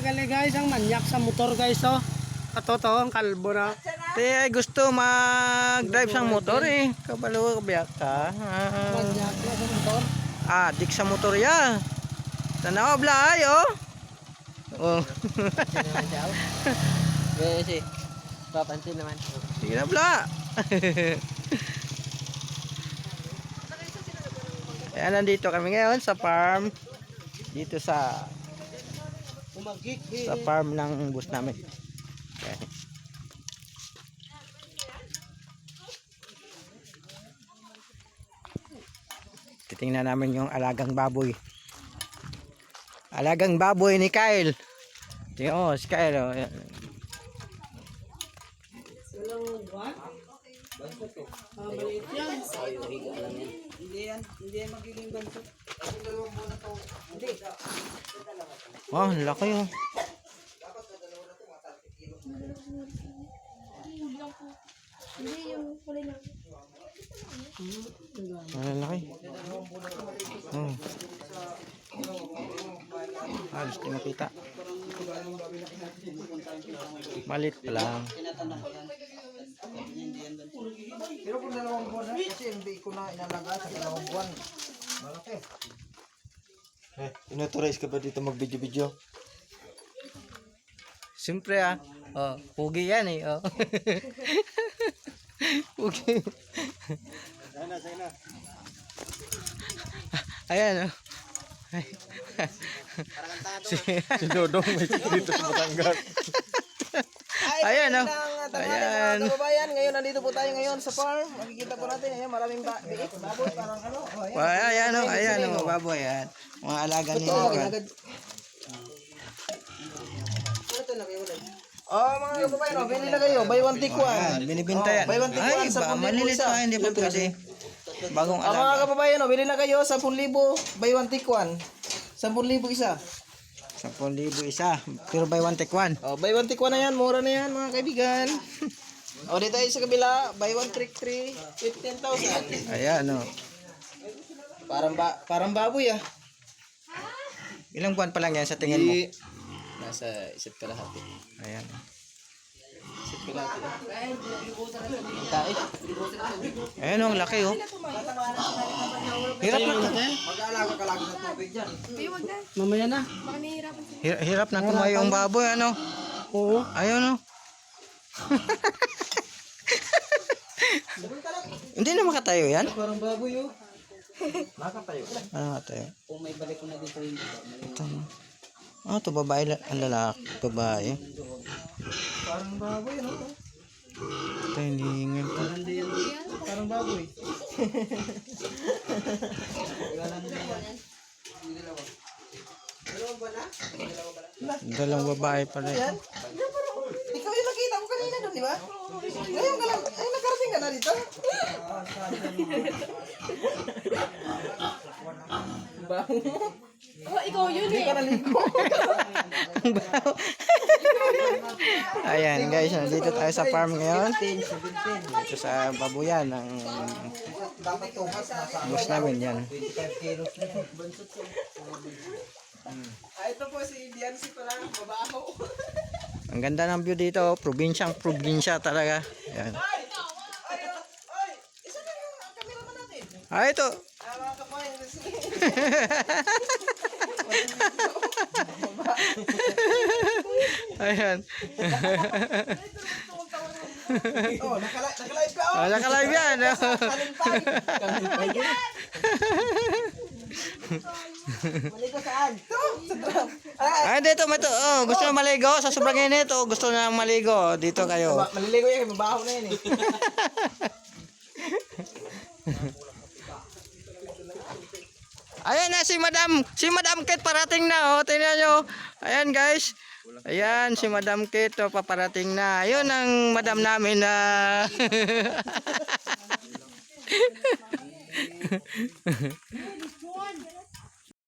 gali guys ang manyak sa motor guys oh. Ato to ang kalbo na. Te ay gusto mag-drive sa motor eh. Kabalo biyak ka. Manyak na sa motor. Adik sa motor ya. Tanaw blay oh. Oh. Kasi papansin naman. Sige na bla. Ayan, nandito kami ngayon sa farm. Dito sa farm ng bus namin. Okay. Titingnan namin yung alagang baboy. Alagang baboy ni Kyle. Tingnan mo, si Kyle. Oh. Ayan. Hindi yan magiging bansot. Oh, laki oh. Laki. Oh. Halos di makita. Malit pa lang. Pero kung 2 buwan na, kasi hindi ko na inalaga sa 2 buwan. Malaki. Inauthorize ka ba dito mag-video-video? Siyempre ah. Oh, pugi yan eh. Oh. Pugi. Ayan oh. Si Dodong may dito sa Batangas. Ayan oh. Ayan. Mga kababayan, ngayon nandito po tayo ngayon sa farm. Makikita po natin, ayan, maraming baboy, parang ano. Oh, ayan. Ayan oh, baboy yan. Mga alaga ni Logan. Oh, mga kababayan, oh, bili na kayo, buy one take one. Binibinta yan. Buy one take one, 10,000 malilit isa. pa, hindi pa kasi. Bagong Mga alaga. kababayan, oh, bili na kayo, 10,000, buy one take one. 10,000 isa. 10,000 isa. Pero buy one take one. Oh, buy one take one na yan, mura na yan, mga kaibigan. Oh, dito tayo sa kabila, buy one take 3, 15,000. Ayan oh. Parang baboy ah. Ilang buwan pa lang yan sa tingin mo? Nasa isip ka lahat eh. Ayan. Isip ka lahat eh. Ayan oh, ang laki oh. Hirap na. Mag-aalaga ka lagi ng tubig dyan. Mamaya na. Hirap na tumayo ang baboy ano. Oo. Ayun oh. Hindi na makatayo yan? Parang baboy oh. Ano makatayo? Kung may balik ko na dito yung Ito no. Ah, ito babae, ang lalaki, babae. parang baboy ano. Ito hinihingin ko. Parang baboy. Dalawang babae pala. Yan. Ikaw yung nakita ko kanina doon, di ba? Ngayon ka lang, ay nakarating ka na dito. Baho mo. Oh, ikaw yun Hindi eh. ka naligo. Ayan guys, nandito tayo sa farm ngayon. Dito sa babuyan ng Dapat tumas nasa bus namin yan. 25 kilos na. Ito po si Diancy pala, babaho. Ang ganda ng view dito, probinsyang probinsya talaga. Ayan. Ay, isa na yung cameraman natin. Ah, ito. Mga kapayan, Ayan. oh, nakalive ka. Oh, nakalive yan. Maligo saan? Sa drum. Ah, dito, oh, gusto na maligo sa sobrang init. Oh, gusto na maligo. Dito kayo. Maliligo yan, mabaho na yan eh. Ayan na si Madam Kate parating na oh, tingnan nyo. Ayan guys. Ayan si Madam Kate oh, paparating na. Ayun ang madam namin na